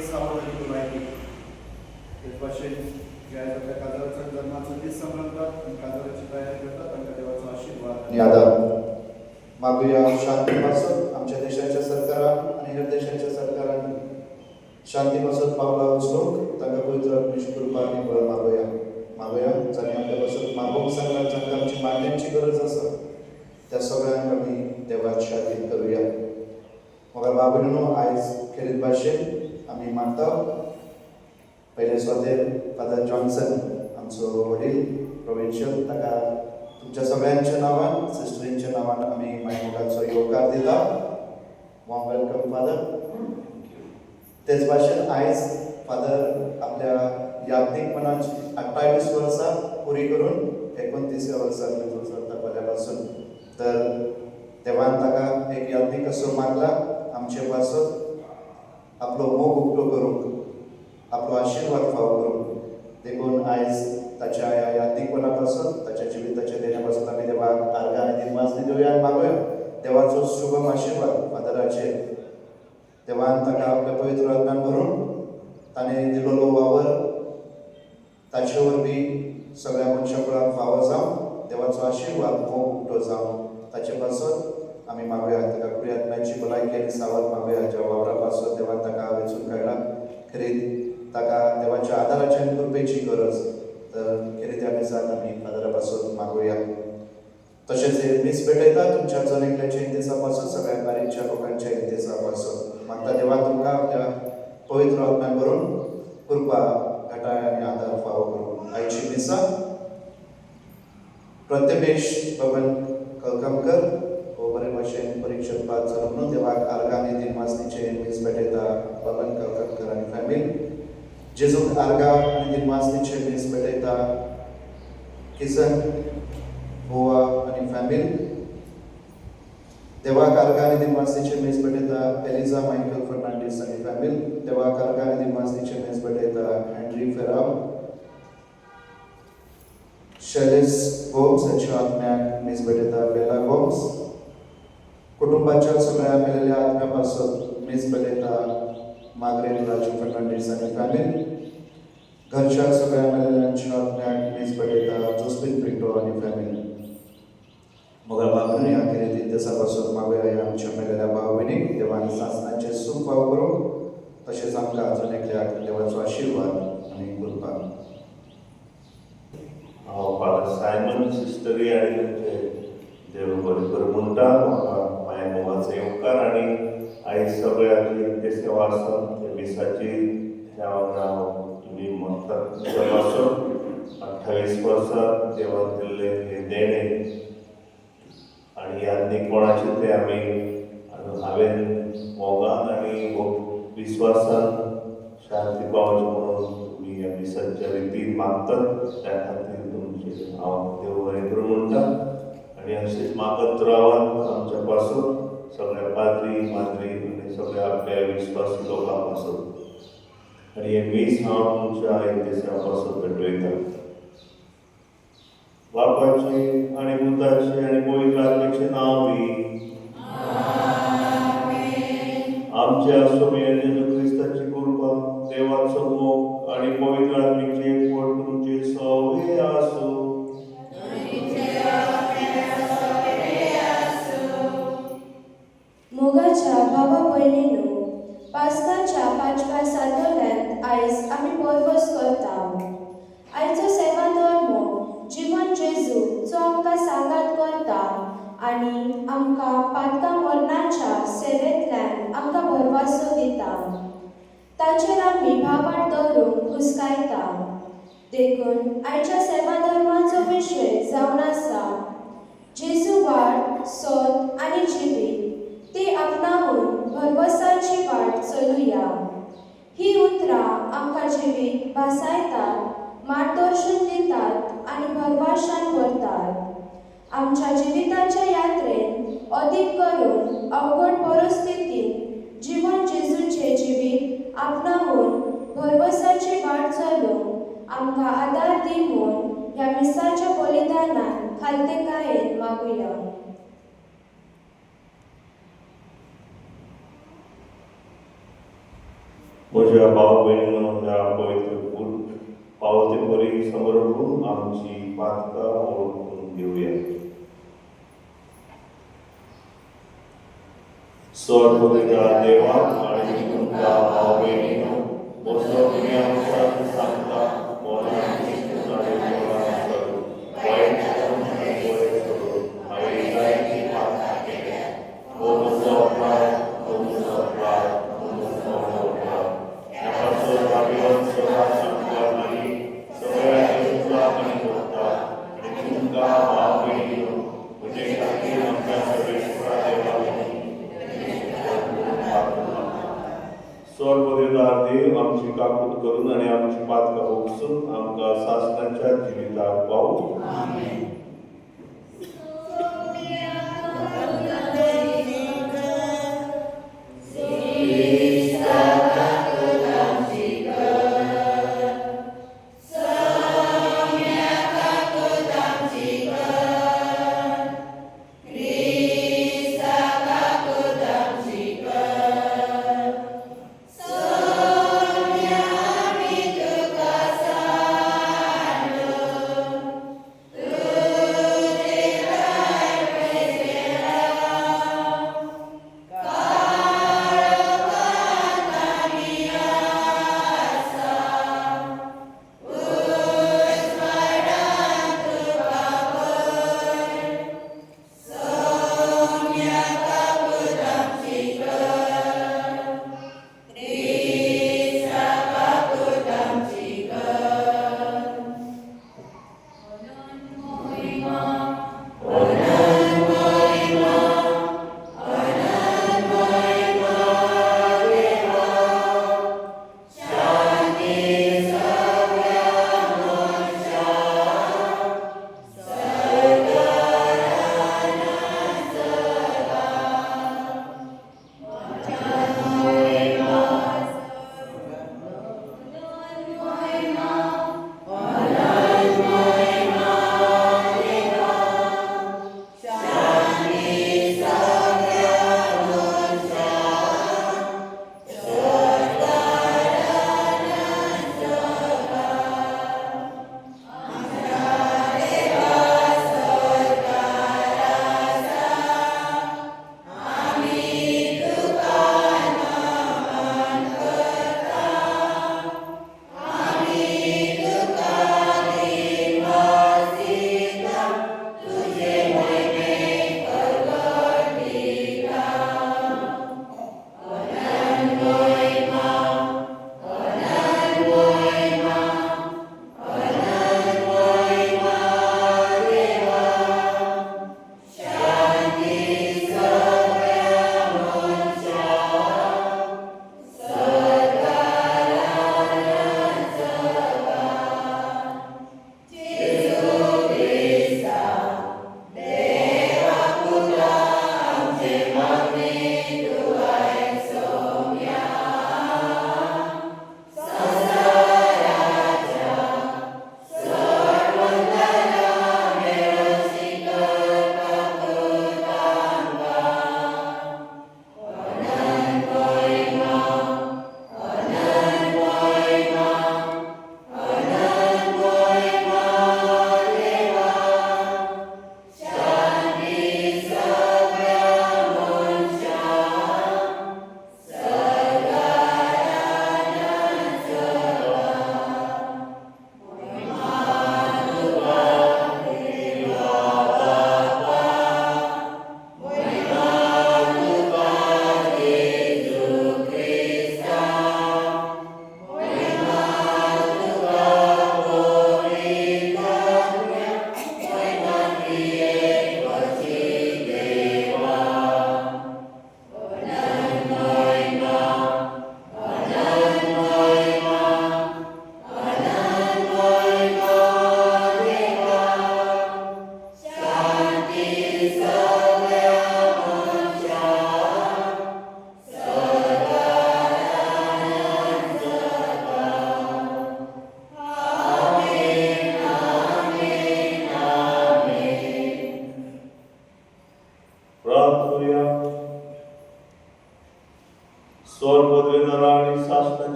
सावधानी माहिती तेच भाषेन ज्या काजाराच्या जन्माचं दीस संबंधात काजाराची तयारी करतात आणि देवाचा आशीर्वाद आणि आदार मागूया. शांतीपासून आमच्या देशाच्या सरकारान आणि हेर देशाच्या सरकारान शांतीपासून पावला उचलूंक तांकां पवित्र आत्म्याची कृपा आनी बळ मागूया. जाणी आपल्यापासून मागोवंक सांगल्यार जांकां आमची मान्यांची गरज आसा त्या सगळ्यांक आमी देवाक शादीत करुया. म्हाका बाबूनो आयज खेरीत भाशेन आमी मागता पयले स्वातेर फादर जॉन्सन आमचो वडील प्रोविन्शियल ताका तुमच्या सगळ्यांच्या नांवान सिस्टरींच्या नांवान आमी मायमोगाचो येवकार दिता. Warm welcome father. तेच भाशेन आयज फादर आपल्या याज्ञिकपणाची 28 वर्सां पुरी करून 29व्या वर्साक भितर सरता पयल्या पासून. तर देवान ताका एक याज्ञिक असो मागला आमचे पासून आपलो मोग उक्तो करूंक, आपलो आशिर्वाद फावो करूंक. देखून आयज ताच्या ह्या याज्ञिकपणा पासून ताच्या जिविताच्या देण्या पासून आमी देवाक आर्गां आनी दिनवासनी दिवया आनी मागूया देवाचो शुभम आशिर्वाद फादराचेर. देवान ताका आपल्या पवित्र आत्म्यान भरून ताणें दिलोलो वावर ताचे वरवीं सगळ्या मनशां कुळाक फावो जावं, देवाचो आशिर्वाद मोग उक्तो जावं ताचे पासून आमी मागूया. ताका पुरी आत्म्याची भलायकी आनी सावध मागूया. ज्या वावरा पासून देवान ताका वेंचून काडला खरीत ताका देवाच्या आदाराची आनी कृपेची गरज. तर खरीत ह्या दिसांत आमी फादरा पासून मागूया. तशेंच हे दीस भेटयता तुमच्या जनकल्याच्या इंतेसा पासून सगळ्या बारीकच्या लोकांच्या इंतेसा पासून मागता देवा तुमकां आपल्या पवित्र आत्म्यान भरून कृपा घटाय आनी आदार फावो करूं. आयची दिसा प्रत्यमेश बबन कळकमकर हो बरे भाशेन परिक्षेत पास जालो म्हणून देवाक आर्गां आनी दिनवासनीचे दीस भेटयता. बबन कळकमकर आनी फॅमिली जेजूक आर्गां आनी दिनवासनीचे दीस भेटयता. किसन गोवा आनी फॅमिली देवाक आर्गां आनी दिनवासनीचे दीस भेटयता. एलिझा मायकल फर्नांडीस आनी फॅमिली देवाक आर्गां आनी दिनवासनीचे दीस भेटयता. हेनरी फेराव, शैलेश गोम्स हांच्या आत्म्याक दीस भेटयता. बेला गोम्स कुटुंबाच्या सगळ्या मेलेल्या आत्म्या पासून दीस भेटयता. मार्गरेट राजू फर्नांडीस आनी फॅमिली घरच्या सगळ्या मेलेल्यांच्या आत्म्याक दीस भेटयता. जोस्पिन पिंटो आनी फॅमिली मोगल बाबून ह्या कितें दिसा पासून मागूया ह्या आमच्या मेलेल्या भाव भयणीक देवान सासणाचे सूख फावो करूं. तशेंच आमकां आजून एकल्याक देवाचो आशिर्वाद आनी कृपा. हांव फादर सायमन सिस्टरी आनी तांचे देव बरें करूं म्हणटा. म्हाका माया मोगाचो येवकार आनी आयज सगळ्याक ते सेवा आसा त्या दिसाची ह्या वांगडा तुमी म्हणटात त्या पासून 28 वर्सां देवान दिल्ले हे देणे आनी आनी कोणाचे ते आमी हांवें मोगान आनी विस्वासान शांती पावचे म्हणून तुमी ह्या दिसाच्या रितीन मागतात. त्या खातीर तुमचे हांव देव बरें करूं म्हणटा. आनी अशेंच मागत रावात आमच्या पासून सगळ्या पाद्री माद्री आनी सगळ्या आपल्या विस्वासी लोकां पासून. आनी हे मीस हांव तुमच्या इंतेसा पासून भेटयता. बापाचे आनी पुताचे आनी पवित्र आत्म्याचे नांव दी. आमच्या सोबीत जेजू क्रिस्ताची कृपा, देवाचो मोग आनी पवित्र आत्म्याची एकवट तुमचे सगळे आसूं. मोगाच्या भावा भयणींनो, पास्काच्या 5व्या सातवड्यांत आयज आमी परवस करता. आयचो सेवा धर्म जिवन जेजू जो आमकां सांगात करता आनी आमकां पातकां मरणाच्या सेवेंतल्यान आमकां भरवासो दिता. ताचेर आमी भावार्थ दवरूंक हुस्कायता. देखून आयच्या सेवा धर्माचो विशय जावन आसा जेजू वाट, सोद आनी जिवीत ती आपणावून भरवसाची वाट चलुया. ही उतरां आमकां जिवीत भासायतात, मार्गदर्शन दितात आनी भरवशान भरतात. आमच्या जिविताच्या यात्रेन अदीक करून अवघड परिस्थितीत जीवन जेजूचे जिवीत आपणावून भरवसाची वाट चलूंक आमकां आदार दी म्हूण ह्या मिसाच्या बलिदानान खालतेकायेन मागुया. म्हज्या भाव भयणीनो ह्या पवित्र पावते परी समोर उठून आमची पातकां ओळखून घेऊया. स्वर्गपुरीच्या देवा आणि तुमच्या भाव भयणीनो बसो तुम्ही आमच्या सांगता मोलाची सुनारी मोलाची करू वाईट करून आणि बरे करू आणि जायची पातकां केल्या तुमचो अपराध तुमचो अपराध तुमचो अपराध यापासून भाविवन सदा संकट नाही सगळ्यांनी तुला आणि भोगता आणि तुमका भाव भयणीनो तुझे खातीर आमच्या सर्वेश्वरा देवाला स्वर्गदेवदार देव आमची काकूट करून आणि आमची पातकां उपसून आमकां सासणाच्या जिविताक पावू. Amen.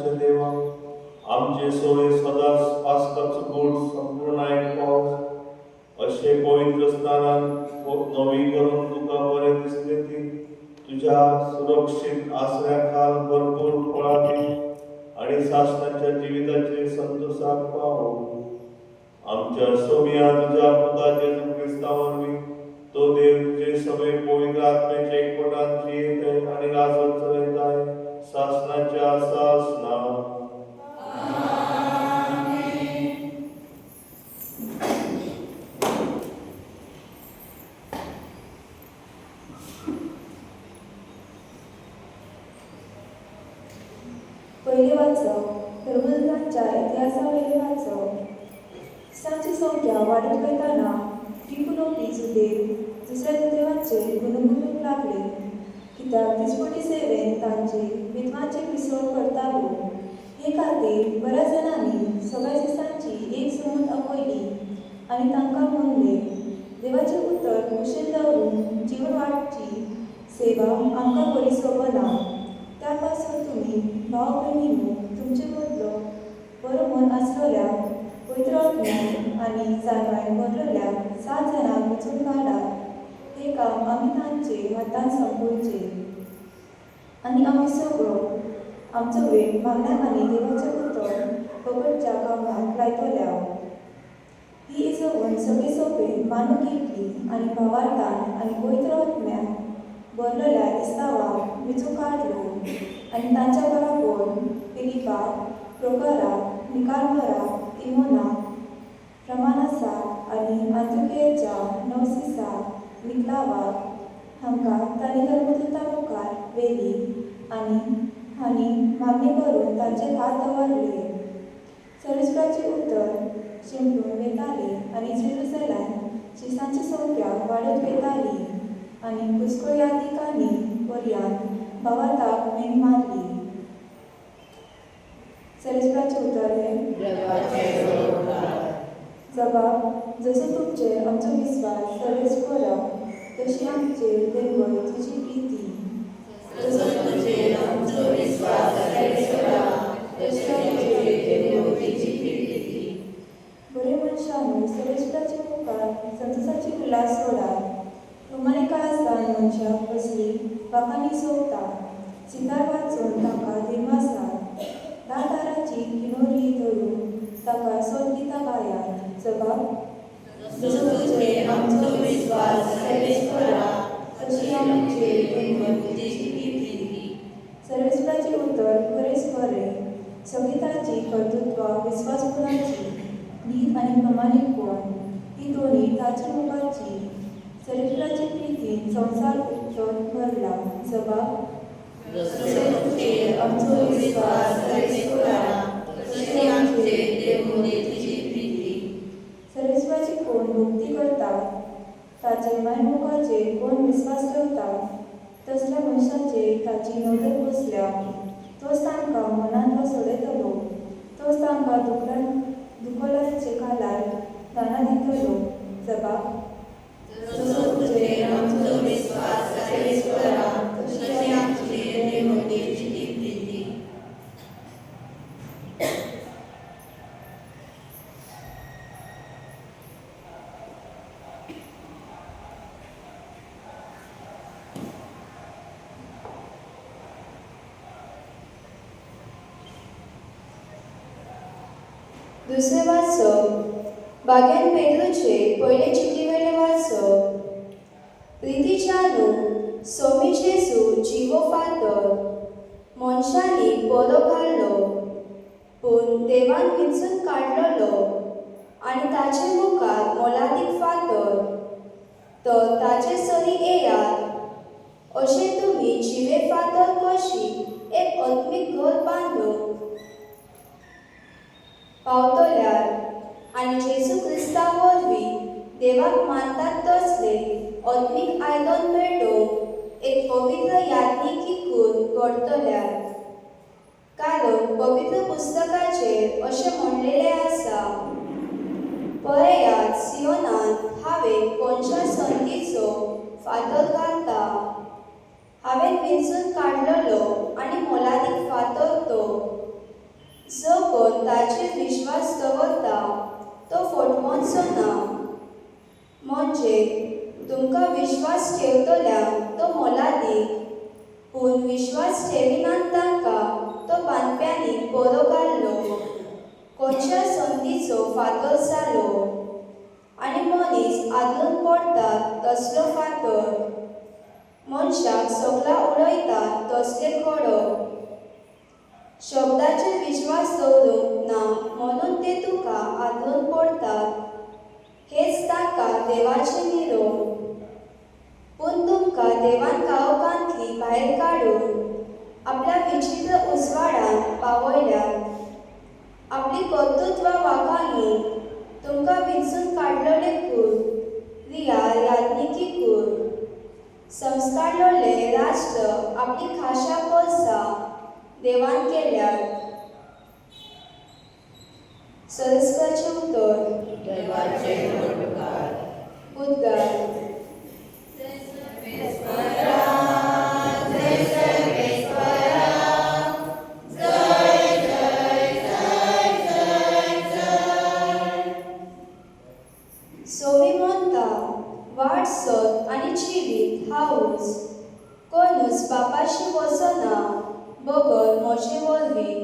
सासणाच्या देवा आमचे सोय सदांच पास्काचो गोड संपूर्ण आयकपाव अशे पवित्र स्थानान नवी करून तुका बरें दिसले ती तुझ्या सुरक्षीत आसऱ्या खाल भरपूर फळां दी आणि सासणाच्या जिविताचे संतोषाक पावो आमच्या सोमिया तुझ्या पुता जेजू ख्रिस्ता वरवीं तो देव तुझे सगळे पवित्र आत्म्याचे एकवटान जियेताय आणि राजत चलयताय सासणाच्या सासना पहिले वाचव धर्मदूतांच्या इतिहासावेले वाचव सांची संख्या वाढत वयताना टिकुलोपी सुदेव दुसऱ्या दुदेवांचे गुणगुणूंक लागले कित्याक दिसपटी सेवेन तांचे विद्वांचे पिसोळ करतालो हे खातीर बऱ्याच जाणांनी सगळ्या दिसांची एक समूत आपयली आनी तांकां म्हणले देवाचे उतर मुशेल दवरून जीवन वाडची सेवा आमकां बरी सोबना त्या पासून तुम्ही भाव भयणींनो तुमचे बदलो बरो मन आसलेल्या पवित्र आत्म्यान आनी जाणवायन भरलेल्या 7 जाणांक वेंचून काडात हे काम आमी तांचे हातान संपयचे आनी आमी सगळो आमचो वेळ मागण्या आनी देवाचे उतर पकडच्या कामाक लायतल्या ही इजवण सगळी सोबे मानून घेतली आनी भावार्थान आनी पवित्र आत्म्यान भरलेल्या इस्तावाक वेंचून काडलो आनी तांच्या बरोबर फिलिपा प्रोकारा निकार्मरा तिमोना प्रमानासा आनी आंतुकेच्या नवसिसा निकलावा हांकां तांणी धर्मदूता मुखार व्हेली आनी हांणी मागणी करून तांचे हात दवरले सर्वेस्पराचें उतर शिंपडून वेताले आनी जेरुसलेम शिसांची संख्या वाडत वेताली आनी घुसखोर यादिकांनी पर्यान भावार्थाक मेण मारली सर्वेस्पराचें उतर जबाब जसो तुमचे आमचो विस्वास सर्वेस्परा तशी आमचेर देवय तुजी प्रिती जसो तुमचेर आमचो विस्वास सर्वेस्परा तशी आमचेर देवय तुजी प्रिती बरे मनशांनो सर्वेस्पराचे मुखार संतोषाची उल्हास सोडा प्रमाणे काळासान मनशाक बसली वाखाणी सोवता सितार वाजोवन ताका दिमासात दाताराची किनोरी धरून ताका सोद दिता गायात जबाब जसो तुजेर आमचो विस्वास सर्वेस्परा तशी आमचेर देवय तुजी प्रिती सर्वेस्पराचें उतर खरेंच खरें सगळी तांची कर्तृत्वां विस्वासपुराची नीत आनी प्रमाणीकपण ही दोनी ताच्या मुखारची सर्वेस्पराची प्रितीन संसार उत्सव भरला जबाब जसो तुजेर आमचो विस्वास सर्वेस्परा तशी आमचेर देवय तुजी प्रिती सर्वेस्पराची कोण भक्ती करतात ताचे मायमुखाचेर कोण विस्वास ठेवतात तसल्या मनशांचेर ताची नदर बसल्या तोच तांकां मनांतलो सोडयतलो तोच तांकां दुखोलाचे कालार दाना दितलो जबाब जसो तुजेर आमचो विस्वास सर्वेस्परा तशी आमचेर देवय तुजी प्रिती दुसरे वाचप बाग्यान पेद्रूचे पयले चिठ्ठीवेले वाचप प्रितीच्या न्हू सोमी जेजू जिवो फातर मनशांनी बरो घाल्लो पूण देवान विंचून काडलेलो आनी ताचे मुखार मोलादीक फातर तर ताचे सरी येयात अशें तुमी जिवे फातर कशी एक आत्मीक घर बांदून पावतल्यार आनी जेजू क्रिस्ता वरवीं देवाक मानतात तसले आत्मीक आयदन मेळोवंक एक पवित्र याज्ञिकी करून घडतल्यार कारण पवित्र पुस्तकाचेर अशें म्हणलेलें आसा पळयात सियोनांत हांवें कोणच्या संतीचो फातर घालता हांवें विंचून काडलेलो आनी मोलादीक फातर तो स्वताचेर विश्वास दवरता तो फटवोचो ना, म्हणजे तुमकां विश्वास ठेवतल्याक तो मोलादीक, पूण विश्वास ठेविनात तांकां तो बांदप्यांनी बरो घाल्लो, खंयच्या संदीचो फातर जालो, आनी मनीस आदरून पडटात तसलो फातर, मनशाक सगळा उडयतात तसले खडो. शब्दाचेर विश्वास दवरूंक ना म्हणून ते तुका आदरून पडटात, हेच ताका देवाचे निरोप. पूण तुमकां देवान काळोखांतली भायर काडून आपल्या विचित्र उजवाडांत पावयल्यात. आपली कर्तृत्वा वाखाणून तुमकां विंचून काडलोले कूर, रियाल राजनिकी कूर, संस्कारलोले राष्ट्र आपली खाशा परसा देवान केल्यात. सरस्वतीचे उतर. उद्गार. सोवी म्हणटा वाट सत आनी जिवीत हाऊस, कोणूच बापाशी वचना बगर म्हजे वरवीं.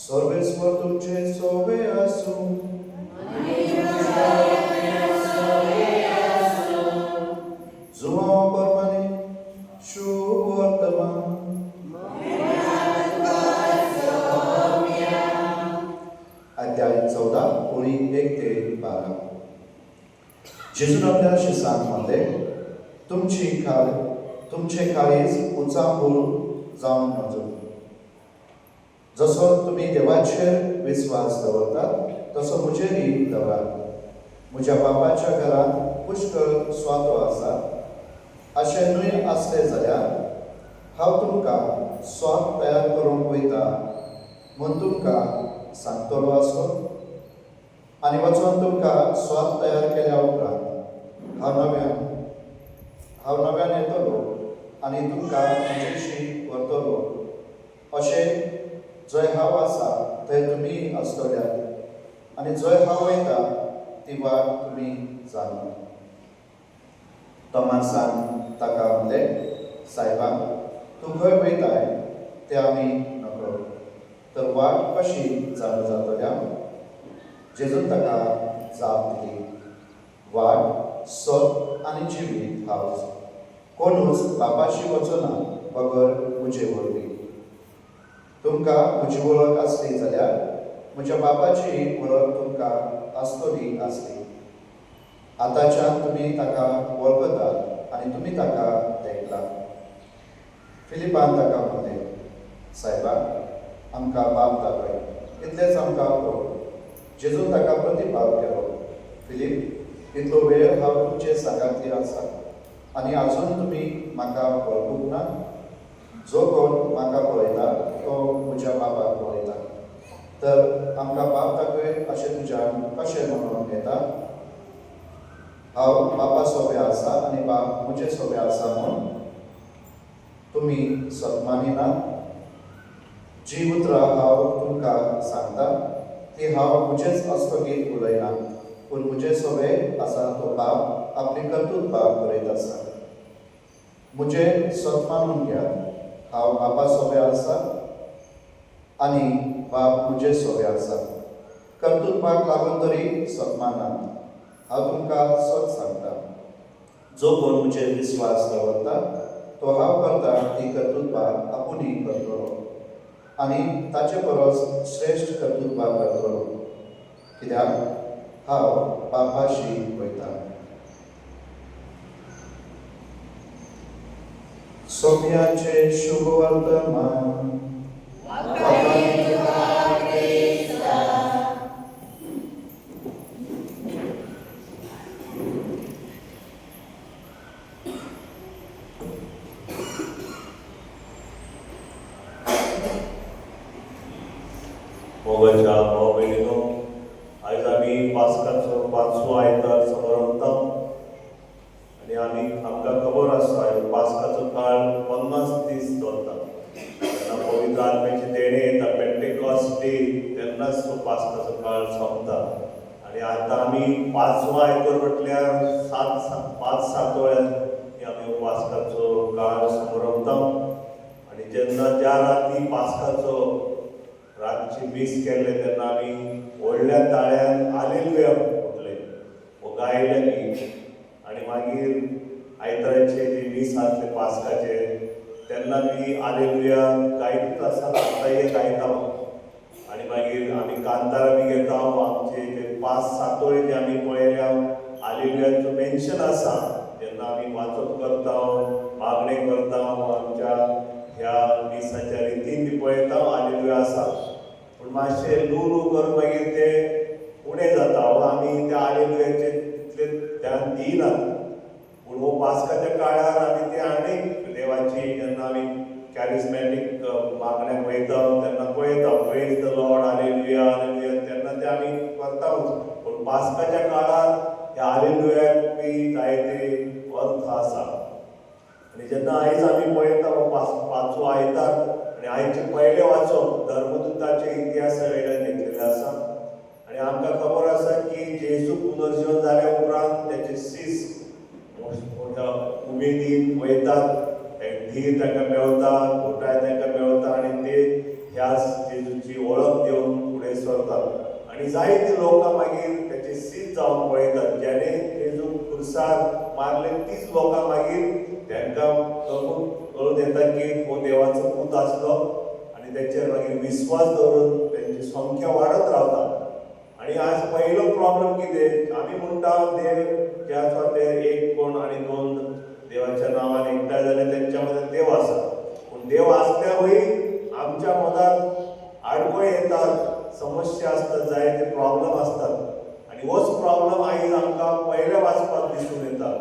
सर्वेस्वर तुमचे सोवे आसूं, जुवा परमाने शुभ वर्तमान. अध्याय 14 ओळी 1 ते 12. जेजून आपल्या शिष्यांक म्हणले, तुमचे काळीज उचांबूळ जावन नजो. जसो तुम्ही देवाचेर विश्वास दवरतात तसो म्हजेरय दवरात. म्हज्या बापाच्या घरांत पुष्कळ स्वातो आसात. अशें न्हय आसलें जाल्यार हांव तुमकां स्वात तयार करूंक वयता म्हूण तुमकां सांगतलो आसलो. आनी वचून तुमकां स्वात तयार केल्या उपरांत हांव नव्यान येतलो आनी तुमकां म्हजेशी व्हरतलो. अशें जंय हांव आसा थंय तुमी आसतल्यात, आनी जंय हांव वयता ती वाट तुमी जाणा. तोमासान ताका म्हणलें, सायबा, तूं खंय वयताय तें आमी नकळो, तर वाट कशी जाणू जातल्या? जेजून ताका जाप दिली, वाट सत आनी जिवीत हांवच. कोणूच बापाशी वचना बगर म्हजे वरवीं. तुमकां म्हजी वळख आसली जाल्यार म्हज्या बापाची वळख तुमकां आसतली आसली. आतांच्यान तुमी ताका वळखतात आनी तुमी ताका देखलात. फिलिपान ताका म्हणलें, सायबा, आमकां बाप दाखय, इतलेंच आमकां पुरो. जेजून ताका प्रतिपाद केलो, फिलीप, इतलो वेळ हांव तुमचे सांगातीर आसा आनी आजून तुमी म्हाका वळखूंक ना? जो कोण म्हाका पळयता तो म्हज्या बापाक पळयता. तर आमकां बाप दाखय अशें तुज्यान कशें म्हणून येता? हांव बापा सोबे आसा आनी बाप म्हजे सोबे आसा म्हूण तुमी सतमानिनात. जी उतरां हांव तुमकां सांगता ती हांव म्हजेच आसतकीर उलयना, पूण म्हजे सोबे आसा तो बाप आपली कर्तूत बाप करीत आसा. म्हजें सतमानून घेयात. हांव बापा सोबे आसा आनी बाप म्हजे सोबे आसा. कर्तुत्वाक लागून तरी सतमानात. हांव तुमकां सत सांगता, जो कोण म्हजेर विश्वास दवरता तो हांव करता ती कर्तुत्वां आपुणूय करतलो आनी ताचे परस श्रेश्ठ कर्तुत्वां करतलो, कित्याक हांव बापाशी वयता. सोम्याचे शुभ वर्तमान. मोगाच्या भाव भयणीनो, आयज आमी पास्काचो 5वो आयतार समोर आणि आमकां खबर आसा पास्काचो काळ 50 दीस चलता. तेन्ना पवित्र आत्म्याची देणे येता, पेंटेकॉस्ट डे तेन्नाच तो पास्काचो काळ सोंपता. आणि आतां आमी 5वो आयतार म्हटल्यार 5-7 वेळान आमी पास्काचो काळ समोरता. आणि जेन्ना ज्या राती पास्काचो रातची मीस केल्ले तेन्ना आमी व्हडल्या ताळ्यान हालेलुया म्हटले वो गायले की. आणि मागीर आयताराचे जी मीस आसले पास्काचे तेन्ना बी हालेलुया गायत आसा, आतांय गायता. आणि मागीर आमी कांतारा बी घेता. आमचे जे 5-7 वेळ जे आमी पळयल्या हालेलुयाचो मेन्शन आसा. जेन्ना आमी वाचप करता, मागणे करता, आमच्या ह्या मिसाच्या रितीन बी पळयता हालेलुया आसा. पूण मातशें ल्हू करून मागीर ते उणें जाता. आमी त्या हालेलुयाचे तितले ध्यान दिनात. पूण हो पास्काच्या काळार आमी ते आनीक देवाची जेन्ना आमी कॅरिस्मॅटीक मागण्याक वयता तेन्ना पळयता praise the Lord hallelujah hallelujah तेन्ना ते आमी करताच. पूण पास्काच्या काळार ह्या हालेलुयाक बी जायते अर्थ आसा. आणि जेन्ना आयज आमी पळयता हो 5वो आयतार आणि आयचे पयले वाचप धर्मदूताचे इतिहासा वयल्यान घेतलेले आसा. आणि आमकां खबर आसा की जेजू पुनर्जीवन जाल्या उपरांत त्याचे सीस उमेदीन वयतात, धीर तांकां मेळटा, घोटाय तांकां मेळटा आणि ते ह्या जेजूची वळख दिवन फुडें सरतात. आणि जायते लोकां मागीर त्याचे सीस जावन पळयतात. जेणे जेजू खुर्सार मारले तीच लोकां मागीर तांकां कळून येता की हो देवाचो पूत आसलो. आणि त्याचेर मागीर विस्वास दवरून त्यांची संख्या वाडत रावता. आणि आज पयलो प्रॉब्लेम कितें आमी म्हणटा देव जे आसा ते एक कोण आणि 2 देवाच्या नांवान एकठांय जाले तेंच्या मदीं देव आसा. पूण देव आसल्यारूय आमच्या मनात आडखळ येतात, समस्या आसतात, जायते प्रॉब्लेम आसतात. आणि होच प्रॉब्लेम आयज आमकां पयल्या वाचपाक दिसून येता.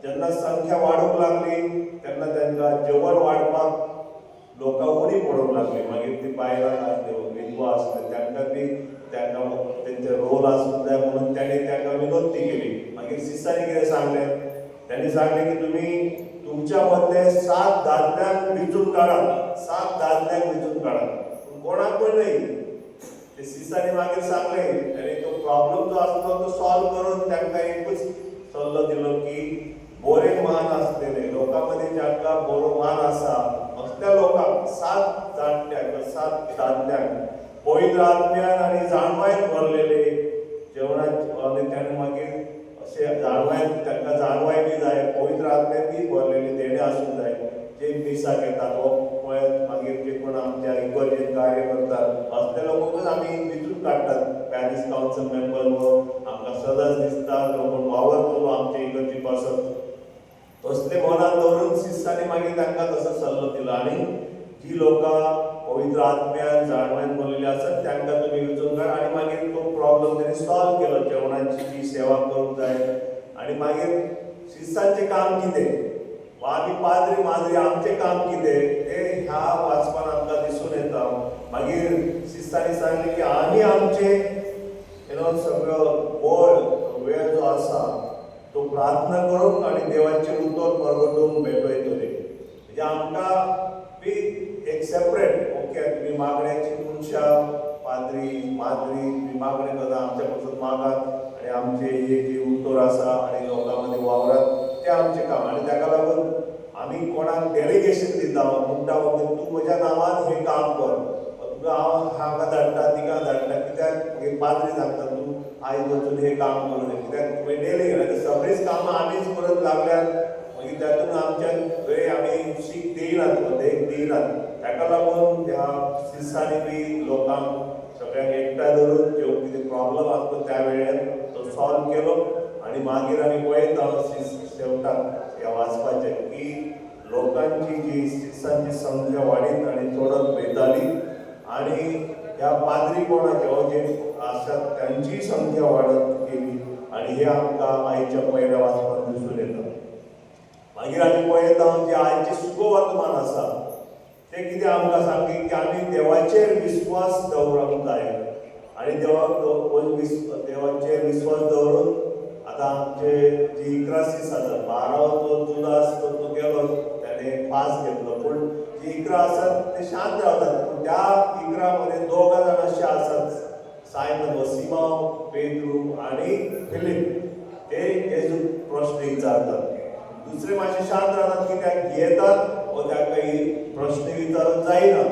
जेन्ना संख्या वाडूंक लागली तेन्ना तांकां जेवण वाडपाक लोकां उणी पडूंक लागली. मागीर ती बायलां आसल्यो, विधवा आसल्यो, तांकां बी तेंचे रोल आसूंक जाय म्हणून ताणें तांकां विनंती केली. मागीर सिसांनी कितें सांगलें? ताणें सांगलें की तुमी तुमच्या मदले 7 दादल्यांक वेंचून काडात, 7 दादल्यांक वेंचून काडात. पूण कोणाकूय न्हय. ते सिसांनी मागीर सांगलें आनी तो प्रॉब्लेम जो आसलो तो सॉल्व करून तांकां एकूच सल्लो दिलो की बरे मान आसलेले लोकां मदीं जांकां बरो मान आसा असल्या लोकांक 7 जाणट्यांक 7 दादल्यांक पवित्र आत्म्यान आनी जाणवायेन भरलेले जेवणाचे. आनी ताणें मागीर अशें जाणवायेन तांकां जाणवाय बी जाय, पवित्र आत्म्यान बी भरलेले देणे आसूंक जाय जे मिसाक येतात. हो पळयत मागीर जे कोण आमच्या इगर्जेन कार्य करतात असले लोकांकूच आमी वेंचून काडटात. पॅरिस कावन्सिल मेंबर वो आमकां सदांच दिसता लोक वावरतलो आमचे इगर्जी पासत. तसले मनात दवरून सिसांनी मागीर तांकां तसो सल्लो दिलो. आनी जी लोकां पवित्र आत्म्यान जाणवायेन भरलेली आसात तांकां तुमी वेंचून काड. आनी मागीर तो प्रॉब्लेम ताणें सॉल्व केलो. जेवणाची जी सेवा करूंक जाय. आनी मागीर सिसांचें काम कितें वा आमी पाद्री माद्री आमचें काम कितें तें ह्या वाचपान आमकां दिसून येता. मागीर सिसांनी सांगलें की आमी आमचें सगळो वेळ जो आसा तो प्रार्थना करूंक आनी देवाचें उतर परगटूंक भेटयतले. म्हणजे आमकां बी एक सेपरेट ओके तुमी मागण्याची मनशां पाद्री माद्री तुमी मागणें करता आमच्या पासून मागात आनी आमचे हे जे उतर आसा आनी लोकां मदीं वावरात तें आमचें काम. आनी ताका लागून आमी कोणाक डेलिगेशन दिता म्हणटा तूं म्हज्या नांवान हें काम कर, तुका हांव हांगा धाडटा तिका धाडटा. कित्याक मागीर पाद्री सांगता तूं आयज वचून हें काम करून ये. कित्याक तुवें डेलिगेट सगळींच कामां आमीच करत लागल्यार मागीर तातूंत आमच्यान खंय आमी शीक दिनात देख दिनात. ताका लागून ह्या सिसांनी बी लोकांक सगळ्यांक एकठांय धरून ज्यो कितें प्रॉब्लेम आसलो त्या वेळार तो सॉल्व केलो. आनी मागीर आमी पळयता शेवटाक ह्या वाचपाचें की लोकांची जी सिसांची संख्या वाडीत आनी चडत वयताली. आनी ह्या पाद्री कोणाचे हो जे आसात त्यांची संख्या वाडत गेली. आनी हे आमकां आयच्या पयल्या वाचपान दिसून येता. मागीर आमी पळयता जे आयचे सुखवर्तमान आसा ते कितें आमकां सांगता की आमी देवाचेर विस्वास दवरूंक जाय आणि देवाचे विश्वास दवरून आता आमचे जी 11 आसा 12 तो जुदास तो गेलो त्याने पास घेतलो पण जी 11 आसात ते शांत रावतात पण त्या 11 मध्ये 2 जाण असे आसात सायमन व सिमोन पेद्रू आणि फिलिप ते जेजू प्रश्न विचारतात दुसरे मातशे शांत राहतात की त्या घेतात व त्या काही प्रश्न विचारून जायना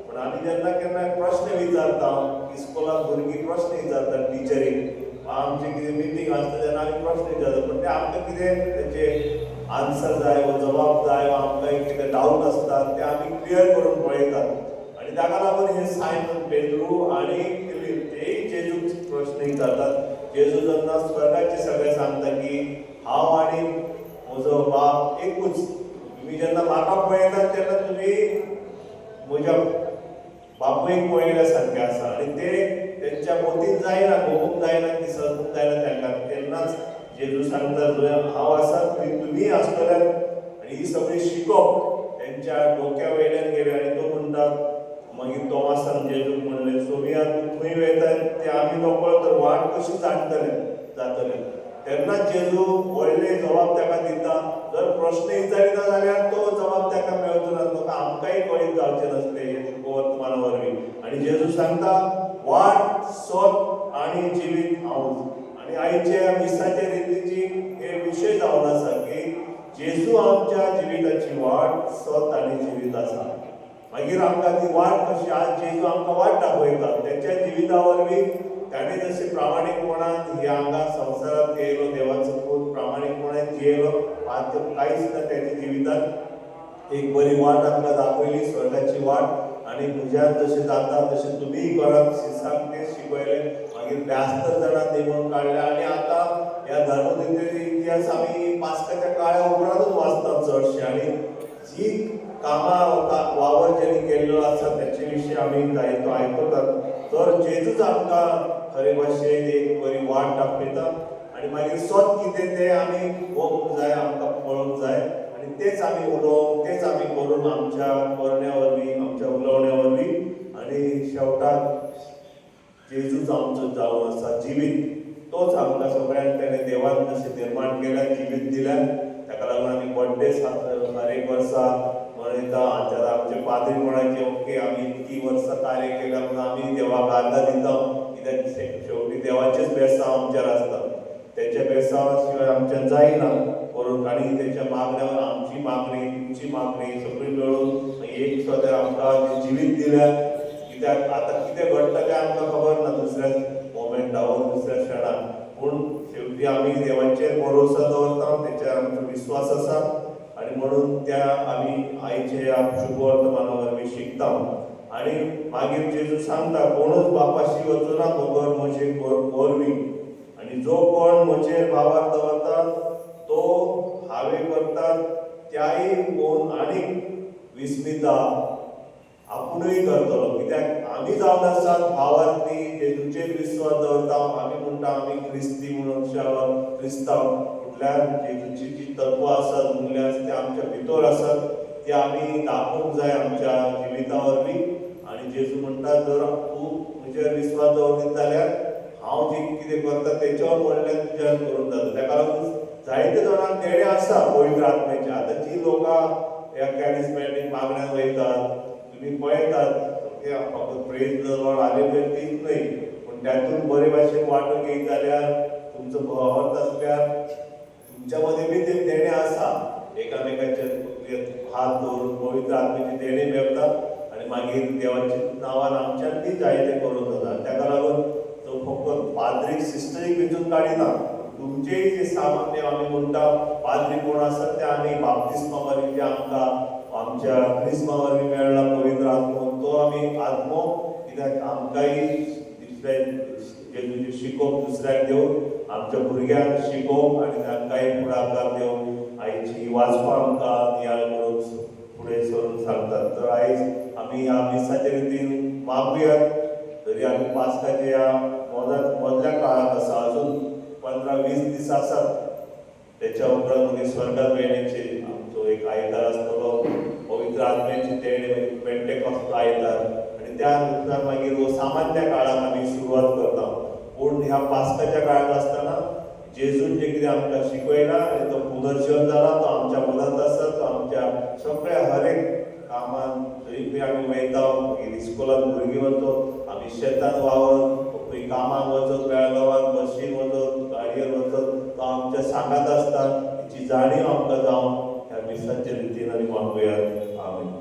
पण आम्ही जेन्ना केन्ना प्रश्न विचारता इस्कोलात भुरगीं प्रश्न विचारतात टिचरीक आमचे कितें मिटींग आसता तेन्ना आमी प्रश्न विचारतात पण ते आमकां कितें तेचे आन्सर जाय व जबाब जाय वा आमकां कितें डावट आसता ते आमी क्लियर करून पळयतात आणि ताका लागून हे सायमन पेद्रू आणि फिलिप तेय जेजूक प्रश्न विचारतात जेजू जेन्ना स्वर्गाचे सगळे सांगता की हांव आणि म्हजो बाप एकूच तुम्ही जेन्ना म्हाका पळयतात तेन्ना तुमी म्हज्या बापूयक पळयल्या सारकें आसा आनी ते तेंच्या मोतीन जायना गोमूक जायना की सजूंक जायना तांकां तेन्नाच जेजू सांगता जंय हांव आसा थंय तुमी आसतल्यात आनी ही सगळी शिकोवप तेंच्या डोक्या वयल्यान गेली आनी तो म्हणटा मागीर तोमासान जेजूक म्हणलें सोमिया तूं खंय वयता तें आमी नकळो तर वाट कशी जातलें तेन्ना जेजू व्हडले जबाब ताका दिता जर प्रश्न विचारिता जाल्यार तो जबाब ताका मेळचो ना ताका आमकांय कळीत जावचें नसलें हे वर्तमाना वरवीं आनी जेजू सांगता वाट सोत आनी जिवीत हांवूच आनी आयच्या मिसाच्या रितीची हे विशय जावन आसा की जेजू आमच्या जिविताची वाट सोत आनी जिवीत आसा मागीर आमकां ती वाट कशी आज जेजू आमकां वाट दाखयता तेच्या जिविता वरवीं त्याने जसे प्रामाणिकपणान ह्या हांगा संवसारात येयलो देवाचो पूत प्रामाणिकपणान जियेलो कांयच ना त्याच्या जिवितांत एक बरी वाट आमकां दाखयली स्वर्गाची वाट आनी म्हज्यान जशें जाता तशें तुमीय करात शिसाक ते शिकयले मागीर 72 जाणां नेमून काडल्या आनी आतां ह्या धर्मदितेचे इतिहास आमी पास्काच्या काळा उपरांतूच वाचतात चडशे आनी जी कामां वावर जेणे केल्लो आसा त्याचे विशीं आमी जायतो आयकतात तर जेजूच आमकां खरे भाशेन एक बरी वाट दाखयता आनी मागीर सोत कितें तें आमी पळोवंक जाय आमकां पळोवंक जाय आनी तेच आमी उलोवंक तेच आमी करून आमच्या करण्या वरवीं आमच्या उलोवण्या वरवीं आनी शेवटाक जेजूच आमचो जावन आसा जिवीत तोच आमकां सगळ्यांक तेणें देवान जशें निर्माण केल्या जिवीत दिल्या ताका लागून आमी बर्थडे हर एक वर्सा मनयता आमचे पाद्रीपणाचे ओके आमी इतकी वर्सां कार्य केल्या म्हणून आमी देवाक आदार दिता कित्याक शेवटी देवाचेच बेसांव आमचेर आसता तेच्या बेसांवा शिवाय आमच्यान जायना करून आनी तेच्या मागण्या आमची मागणी तुमची मागणी सगळी मेळून एक सद्या आमकां जिवीत दिल्या कित्याक आतां कितें घडटा तें आमकां खबर ना दुसऱ्या मोमेंटावर दुसऱ्या क्षणाक पूण शेवटी आमी देवाचेर भरोसा दवरता तेचेर आमचो विश्वास आसा आनी म्हणून त्या आमी आयचे ह्या शुभ वर्तमाना वरवीं शिकता आनी मागीर जेजू सांगता कोणूच बापाशी वचूना बगर म्हजे वरवीं आनी जो कोण म्हजेर भावार दवरता तो हांवें करता त्याय पळोवन आनीक विस्मिता आपुणूय करतलो कित्याक आमी जावन आसात भावार्थी जेजूचेर विश्वास दवरता आमी म्हणटा आमी क्रिस्ती म्हणून क्रिस्तांव म्हटल्यार जेजूची जी तत्वां आसात मूल्य ते आमच्या भितर आसात ते आमी दाखोवंक जाय आमच्या जिविता वरवीं आनी जेजू म्हणटा जर तूं म्हजेर विश्वास दवरीत जाल्यार हांव जे कितें करता तेच्या व्हडल्यान तुज्यान करूंक जाता ताका लागून जायते जाणांक देणे आसा पवित्र आत्म्याचे आतां जी लोकां ह्या कॅरिस्मॅटीक मागण्यान वयतात तुम्ही पळयतात फक्त प्रेज द लॉर्ड हालेलुया तीच न्हय पूण त्यातून बरे भाशेन वांटून घेयत जाल्यार तुमचो भावार्थ आसल्यार तुमच्या मदीं बी ते देणे आसा एकामेकाचे हात धरून पवित्र आत्म्याचे देणे मेळटात आनी मागीर देवाच्या नांवान आमच्यान बी जायते करूंक जाता ताका लागून तो फकत पाद्रीक सिस्टरीक वेंचून काडिना तुमचेय जे सामान्य आमी म्हणटा पाद्री कोण आसात ते आमी बाप्तिस्मा वरवीं जे आमकां आमच्या क्रिस्मा वरवीं मेळ्ळा पवित्र आत्मो तो आमी आत्मो कित्याक आमकांय जेजूचें शिकोवप दुसऱ्याक दिवप आमच्या भुरग्यांक शिकोवप आनी तांकांय फुडाकार दिवप आयची वाचपां आमकां नियाळ करून फुडें सरून सांगतात तर आयज आमी ह्या मिसाचे रितीन मागुयात तरी आमी पास्काच्या ह्या मदल्या काळाक आसा अजून 15-20 दीस आसात त्याच्या उपरांत मागीर स्वर्गात येण्याचे आमचो एक आयतार आसतलो पवित्र आत्म्याचे देणे पेंटेकॉस्ट आयतार आनी त्यानुसार मागीर हो सामान्य काळात आमी सुरवात करता. पूण ह्या पास्काच्या काळात आसतना जेजून जे कितें आमकां शिकयला आनी तो पुनर्जन्म जाला तो आमच्या मनांत आसा, तो आमच्या सगळ्या हर एक कामान थंय आमी वयता, मागीर इस्कोलांत भुरगीं वचत, आमी शेतांत वावरत, खंय कामाक वचत, बेळगांवांत बसीन वचत, गाडयेर वचत, तो आमच्या सांगात आसता. हेची जाणीव आमकां जावन ह्या मिसाच्या रितीन आमी मागुयात. आमीन.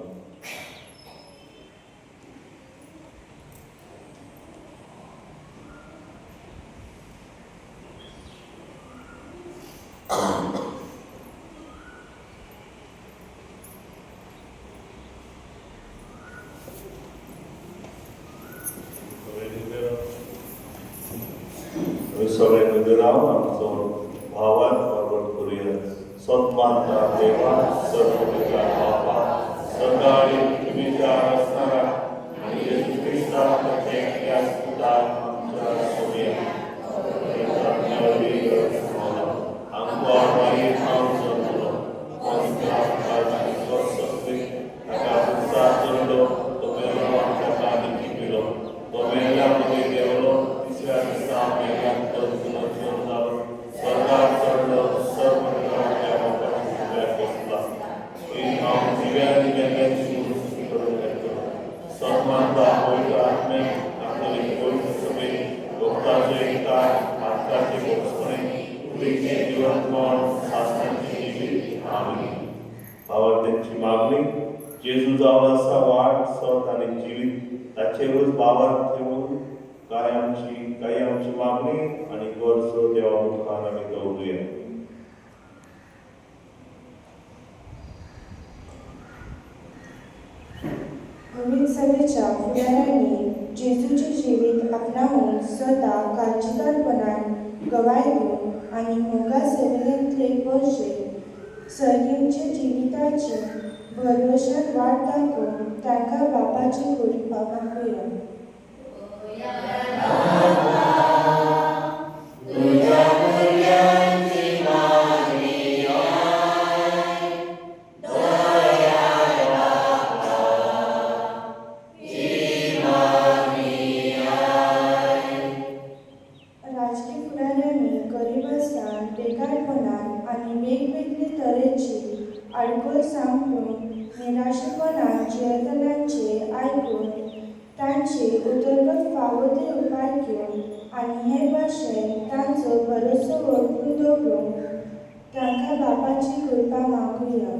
सगळे मध्ये राहून आमचो भावान परवड करूया. सत्मानता देवा, सर्वपिता बापा, सकाळी तुमीच्या असणारा आणि येशू ख्रिस्ताचे या सुदार आमच्या सोया. आमको आमारी नाम संतलो, आमच्या आकाशात स्वस्तिक, आकाशात चललो, तो मेलो आमच्या कानी पिलो, तो मेल्यामध्ये देवलो, तिसऱ्या दिसा मेल्यात पुनर्जन्म जालो, स्वर्गात चढलो, सर्व प्रकारच्या लोकांच्या बसला. ही नाम दिव्यानी मेल्याची मुक्ती करून घेतलो. सन्मानता पवित्र आत्मे, आपली पवित्र सभे, भक्ताचे एकताय, आत्म्याचे भोगसपणे, पुरीचे जीवनमान, शासनाची जीवित. आमीन. भावार्थ्यांची मागणी जेजू जावन आसा वाट, सत आनी जिवीत ताचेरूच बावर ठेवून काय आमची मागणी आनी गरजो देवा मुखार आमी दवरुया. पवित्र सभेच्या फुडाऱ्यांनी जेजूचे जिवीत आपणावून सदा काळजीदारपणान गवाय दिवन आनी मोगा सेवेंतले वर्षे सर्गींचे जिविताची भरवशान वाट दाखोवन तांकां बापाची कृपा मागुया. राजकीय फुडाऱ्यांनी गरिबास्तान, बेकारपणान आनी वेगवेगळे तरेची आडखळ सांभळून निराशेपणान जियेतल्यांचे आयकून तांचे उदरगत फावो ते उपाय घेवन आनी हे भाशेन तांचो भरोसो वळखून दवरून तांकां बापाची कृपा मागुया.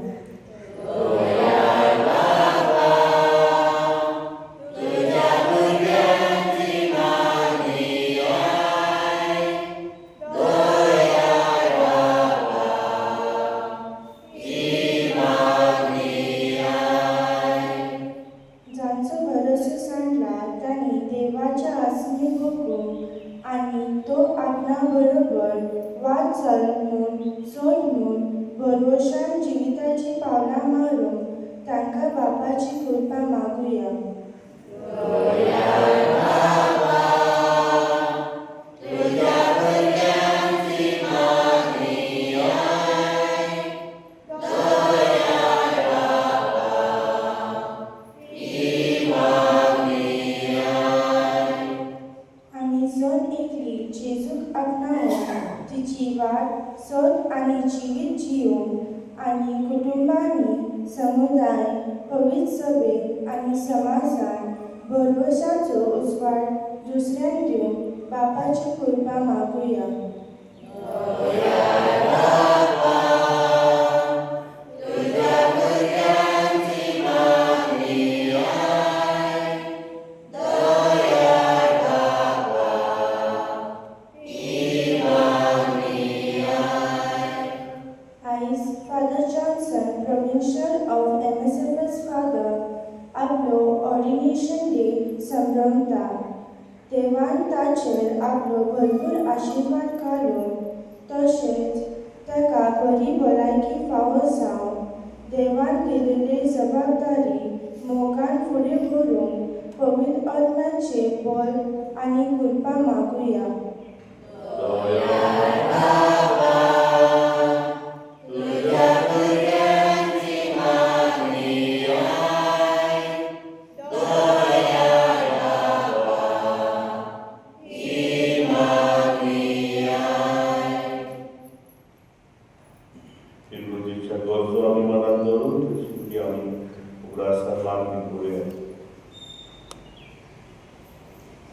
जांचो भरोसो सांडला तांणी देवाच्या आसने भोगून आनी तो आपणा बरोबर वाद चल म्हूण सोड म्हूण भरवशान जिविताची पावलां मारून तांकां बापाची कृपा मागुया. आनी जण एकली जेजूक आपणावून तिची वाट सत आनी जिवीत जियोवन आनी कुटुंबांनी समुदाय पवित्र सभेत आनी समाजान भरवशाचो उजवाड दुसऱ्यांक दिवन बापाची कृपा मागुया. आयज father Johnson, provincial of MSFS father, आपलो ऑर्डिनेशन डे संभ्रमता. देवान ताचेर आपलो भरपूर आशिर्वाद घालून तशेंच ताका बरी भलायकी फावो जावन देवान दिलेली जबाबदारी मोगान फुडें व्हरून पवित्र आत्म्याचे बळ आनी कृपा मागुया.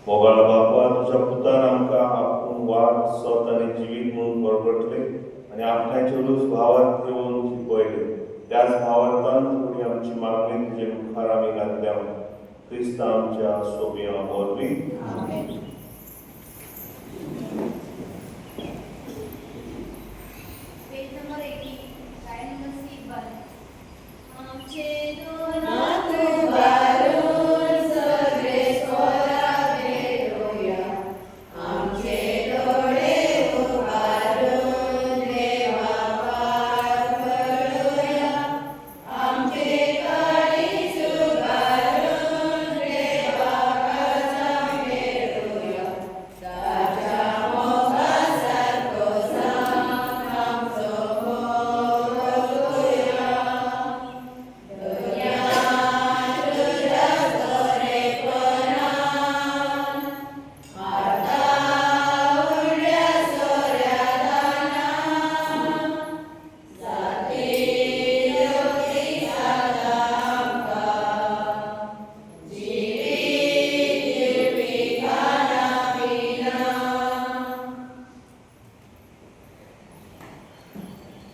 मोगाळ बापा तुझ्या पुतान आमकां आपूण वाट सत आनी जिवीत म्हणून परगटले आनी आपणाचे उलूस भावार्थ येवन शिकयले. त्याच भावार्थान थोडी आमची मागणी तुजे मुखार आमी घातल्या. क्रिस्त आमच्या सोबया वरवीं. पेज नंबर 80, लाइन नंबर 1 आमचे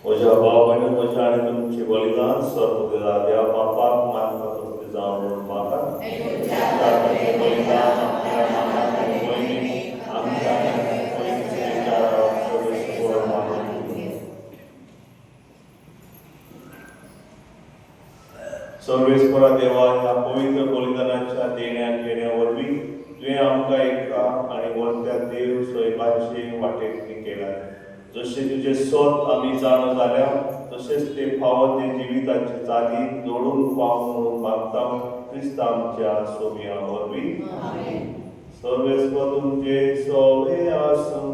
म्हज्या भाव भयण म्हज्या आनी तुमचे बलिदान स्वर्गदेवा देवा बापाक मानपाचो जावन म्हाका बलिदान आपल्या मनांत पयलीं आमच्या पयलींचे विचाराक सर्वेश्वर मानून सर्वेश्वरा देवा ह्या पवित्र बलिदानाच्या देण्या घेण्या वरवीं तुवें आमकां एका आनी वरत्या देव सोयबाचे वाटेकणी केला. जशे तुजे सोत आमी जाण जाल्या तशेंच ते फावो ते जिविताचे चाली जोडून पाव म्हणून मागता. क्रिस्त आमच्या सोबया वरवीं. सर्वेस्वर तुमचे सोबे आसूं.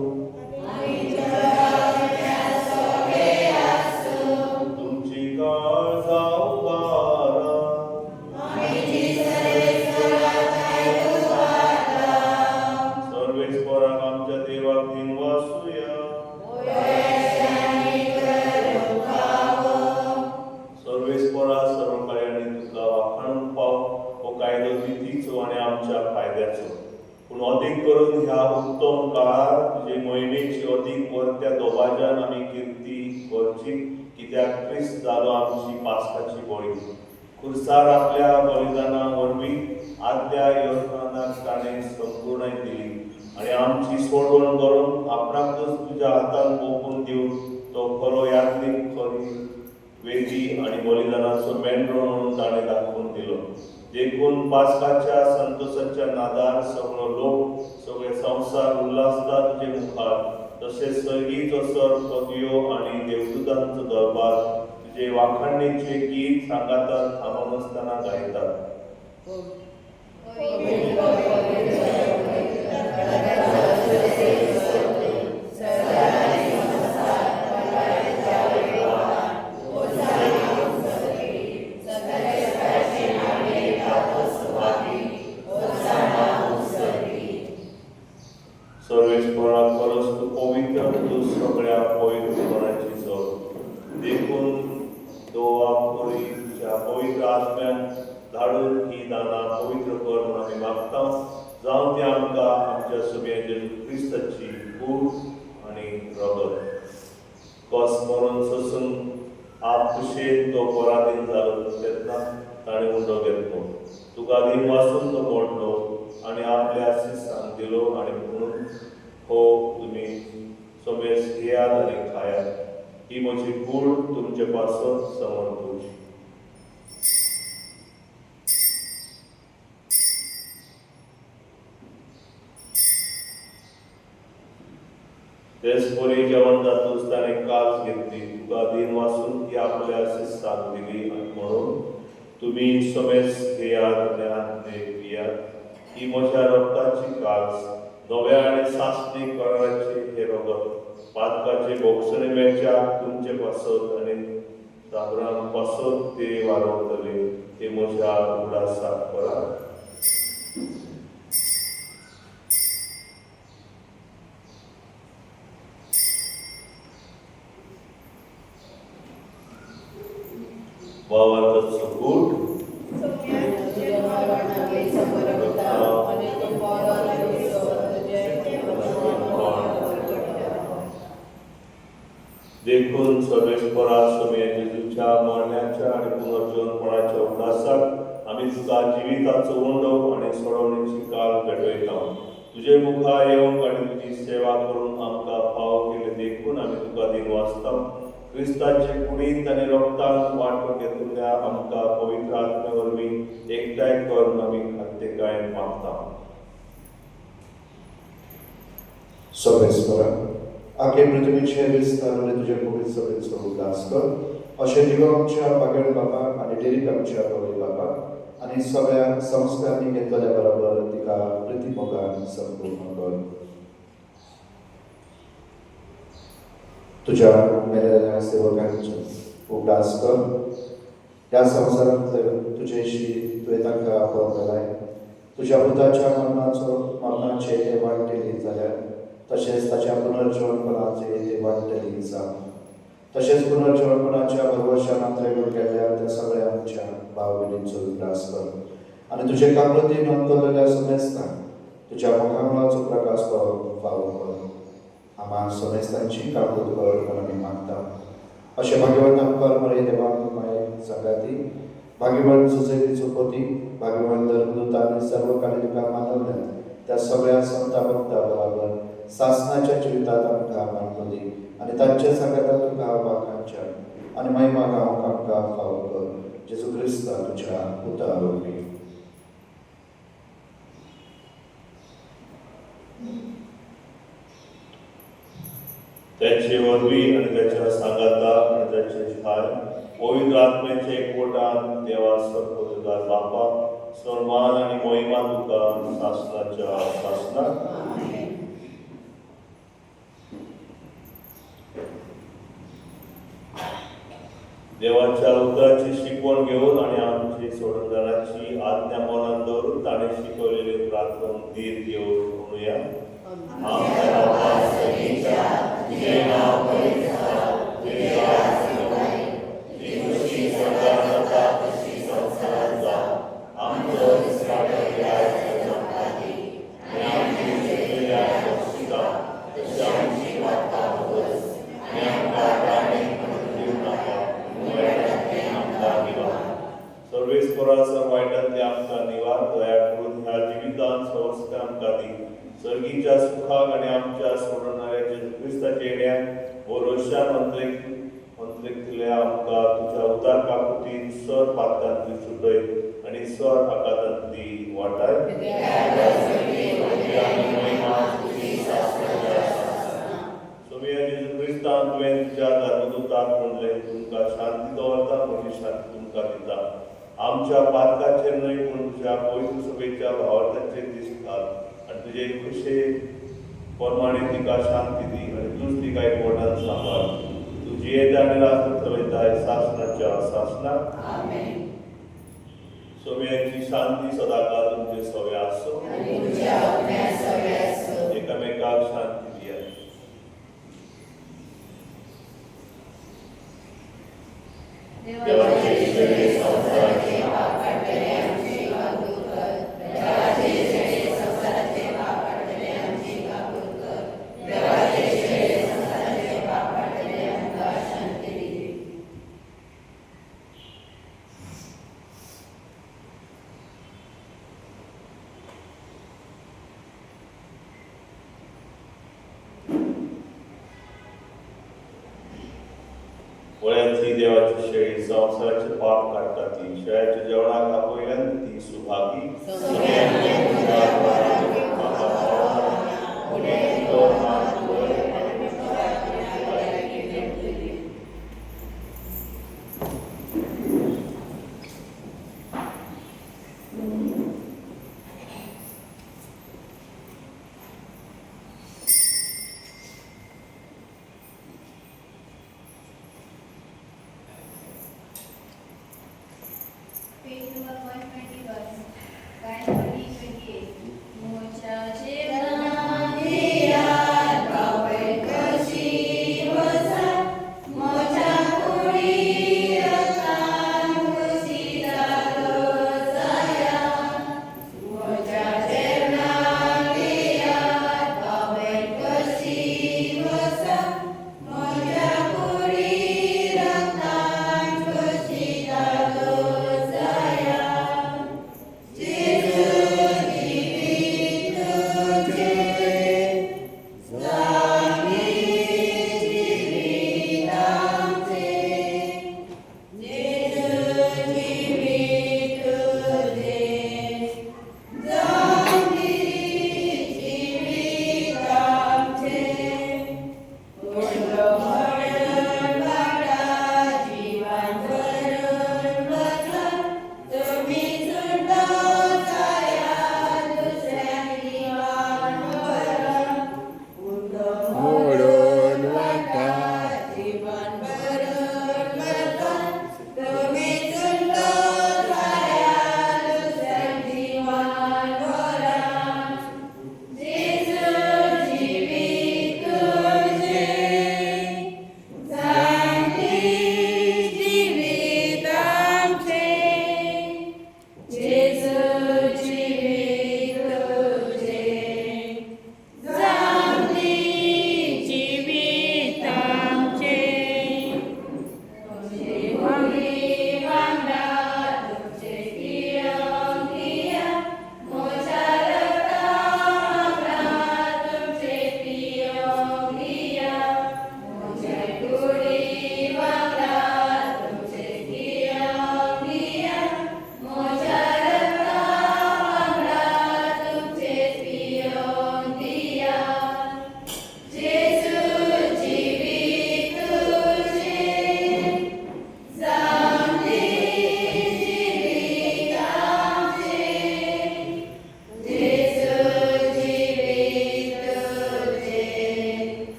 तुमची काळ जावं बारा. सर्वेस्वराक आमच्या देवाक दिन वासुया. सर्वेस्परा सर्व कार्यांनी तुका वाखाणून पाव हो कायदो नितीचो आनी आमच्या फायद्याचो. पूण अदीक करून ह्या उत्तम काळार तुजे मोहिमेची अदीक वर्त्या दोबाज्यान आमी कीर्ती करची, कित्याक क्रिस्त जालो आमची पास्काची बळी. खुर्सार आपल्या बलिदाना वरवीं आदल्या योजनाक ताणें संपूर्णय दिली आनी आमची सोडवण करून आपणाकूच तुज्या हातान ओपून दिवन तो खरो यात्रीक खरी वेदी आनी बलिदानाचो मेंढरो म्हणून ताणें दाखोवन दिलो. देखून पास्काच्या संतोशाच्या नादार सगळो लोक सगळे संवसार उल्हासता तुजे मुखार. तशेंच सैगीचो सर पदयो आनी देवदूतांचो दरबार तुजे वाखाणणेचे गीत सांगातात थांबनासतना गायतात. सर्वेश्वराक परस तूं पवित्र तूं सगळ्या पवित्रपणाची जोड. देखून दोवा पोरी तुज्या पवित्र आत्म्यान धाडून ही दानां पवित्र कर म्हूण आमी मागता. जावं ती आमकां आमच्या सोबया जेजू क्रिस्ताची कूड आनी रगत. कस मरून सोसून आप कुशेन तो पराधीन जालो तेन्ना ताणें उंडो घेतलो. तुका दिन वाचून तो मोडलो आनी आपल्या शिसांक दिलो आनी म्हणून हो तुमी सोबेस घेयात आनी खायात. ही म्हजी कूड तुमचे पासून समर्पूज. तेच परी जेवण जातूच ताणें कास घेतली. तुका दिन वाचून ती आपल्या शिसांक दिली आनी म्हणून तुमी सोबेस घेयात आनी पियात. ही म्हज्या रक्ताची कास, नव्या आनी सासणी कराराचे हे रगत. पातकाचे भोगसणे मेळच्याक तुमचे पासत आनी दाबरांक पासत ते वारवतले. ते म्हज्या उगडासाक करात. वावरतचो कूट सोम्या तुझे वावरणावे समोर आणि तो देखून सर्वेस्परा सोमे जेजूच्या मरण्याच्या आणि पुनर्जीवनपणाच्या उल्हासाक आम्ही तुका जिविताचो उंडो आणि सोडवणेची काळ भेटयता. तुझे मुखार येवंक आणि तुझी सेवा करून आमकां फाव केले देखून आम्ही तुका दिन वाचता. क्रिस्ताचे कुडींत आणि रोगतांत वांटो घेतिल्ल्या आमकां पवित्र आत्मे वरवीं एकठांय करून आमी खात्येकाय मागता. सर्वेस्परा आखे पृथ्वीचे विस्तार आणि तुझे पवित्र सभेचो उल्हास कर. अशें दिवो आमच्या बागेण बाबा आनी डेरीक आमच्या पवय बाबा आनी सगळ्या संस्कारांनी घेतलेल्या बरोबर तिका प्रितीमोगान संपूर्ण कर. तुझ्या मेलेल्या सेवकांचे उल्हास कर. ह्या संवसारांत तुझेशी तुवें तांकां पळयलाय. तुझ्या पुताच्या मरणाचे ते वांटेली जाल्यार तशेंच ताच्या पुनर्जीवनपणाचे ते वांटेली जावं. तशेंच पुनर्जीवनपणाच्या भरवशान अंतरेगून केल्ल्या त्या सगळ्या आमच्या भाव भयणींचो उल्हास कर. आनी तुजे काकुळती नोंदवलेल्या समेस्तांक तुझ्या मुखामळाचो प्रकाश फावो कर. आम्हा समेस्तांची काकुळट कर म्हणून आमी मागता. अशें भाग्यवंत आमकां मरे देवाक माये संगाती, भाग्यवंत सुसैतीचो पोती, भाग्यवंत धर्मदूत आनी सर्वकाळी तुका मानवल्या त्या सगळ्या संता भक्तां बरोबर सासणाच्या जिवितात आमकां मानतो दी आनी तांचे संगाताक तुका वाखांच्या आनी महिमा गावंक आमकां फावो कर. जेजू क्रिस्ता तुज्या पुता वरवीं. त्याचे वरवीं आणि त्याच्या सांगाताक आणि त्याचे छाय पवित्र आत्म्याचे एकवटान देवा सर्वोदगार बापा सन्मान आणि महिमा तुका सासणाच्या सासणाक. देवाच्या उतराची शिकवण घेऊन आणि आमची सोडणदाराची आज्ञा मनात दवरून ताणे शिकवलेले प्रार्थना धीर घेऊन म्हणूया. आमच्या बाबा सगळीच्या तुझे नाव पवित्र जावं, तुझे राज्य येवं, तुझी खुशी स्वर्गात जाता तशी संसारात जावं. आमचो दिसवाटो गिरायक आमकां दी आनी आमची चुकलेल्या दोषीका तशी आमची वार्ता भोगस आनी आमकां प्राणीक म्हणून दिवं नाका. सर्वेस्पराचा वायटांतले आमकां निवार दया करून ह्या जिवितांत संस्कार आमकां दी. सर्गीच्या सुखाक आनी आमच्या सोडणाऱ्या जेजू क्रिस्ताचे येण्याक भरोशान मंत्रिकल्या आमकां तुज्या उदार काकुतीन सर पातांतली सुटय आनी सर आकांतांतली वाटाय. सोमया जेजू क्रिस्तान तुवें तुज्या धर्मदूताक म्हणलें तुमकां शांती दवरता म्हजी शांती तुमकां दिता. आमच्या पातकाचेर न्हय पूण तुज्या पवित्र सभेच्या भावार्थाचेर दिसता आनी तुजे खुशे प्रमाणे तिका शांती दी आनी तूंच तिका एकवटान सांबाळ. तुजी येता आनी रात चलयताय सासणाच्या सासणाक. सोम्याची शांती सदाकाळ तुमचे सवे आसो. एकामेकाक शांती दिया. देवाचे ईश्वरी संसाराचे पाप काढलेले आमचे काकूळ कर. देवाचे ईश्वरी संसाराचे पाप काढलेले आमचे काकूळ कर. देवाचे ईश्वरी संसाराचे पाप काढलेले आमकां शांती दी. वळ्यांतली देवाची शेळी संसाराचे पाप काडटा ती. शेळ्याच्या जेवणाक आपयल्यान ती Subhagi. Page number 121, line 28.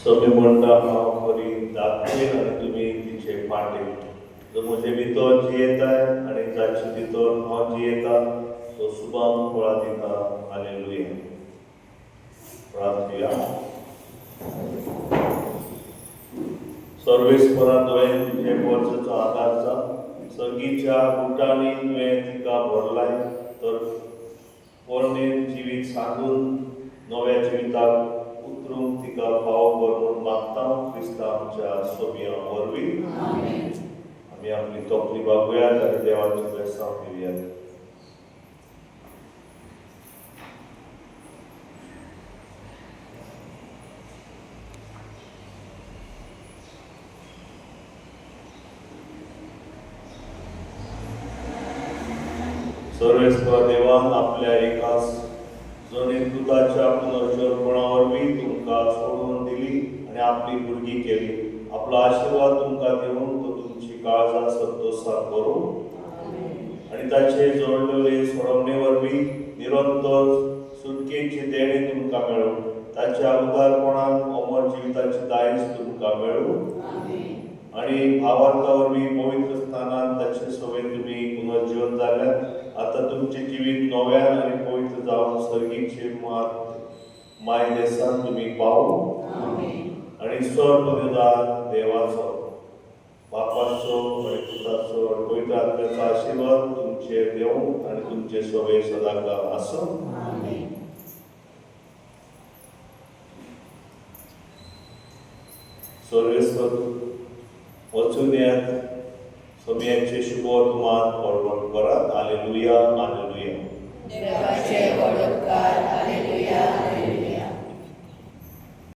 Somi म्हणटा हांव खरी दाखवेन आनी तुमी तिचे फाटे. जो म्हजे भितर जियेताय आनी जाचे भितर हांव जियेता तो सुभांग फळां दिता. हालेलुया. प्रार्थया. सर्वेस्परा तुवें तुजे वर्साचो आदार जा. सगळीच्या गुटांनी तुवें तिका भरलाय तर पोरणें जिवीत सांगून नव्या जिविताक उतरूंक तिका फाव कर म्हूण मागता क्रिस्ता आमच्या सोबया वरवीं. आमी आपली तोपली बागुयात आनी देवाची बेसांव दिवयात. सर्वेस्वर देवान आपल्या एकाच जनेतुताच्या पुनर्जन्मपणा वरवीं तुमकां सोडून दिली आनी आपली भुरगीं केली. आपलो आशिर्वाद तुमकां दिवन तो तुमची काळजां संतोशाक करूं आनी ताचे जोडलेले सोडवणे वरवीं निरंतर सुटकेची देणे तुमकां मेळूं. ताच्या उदारपणान अमर जिविताची दायज तुमकां मेळूं आनी भावार्था वरवीं पवित्र स्थानांत ताचे सवयेन तुमी पुनर्जीवन जाल्यात. आतां तुमचें जिवीत नव्यान आनी पवित्र जावन सर्गीचे माय देसान तुमी पावूं आनी स्वर्गदार देवाचो बापाचो आनी पुताचो आनी पवित्र आत्म्याचो आशिर्वाद तुमचेर देवूं आनी तुमचे सवय सदांकाळ आसूं. सर्वेस्वर वचून येयात. सोमयाचे शुभ वर्तमान परवड करात. हालेलुया. हालेलुया. देवाचे वडोपकार. हालेलुया.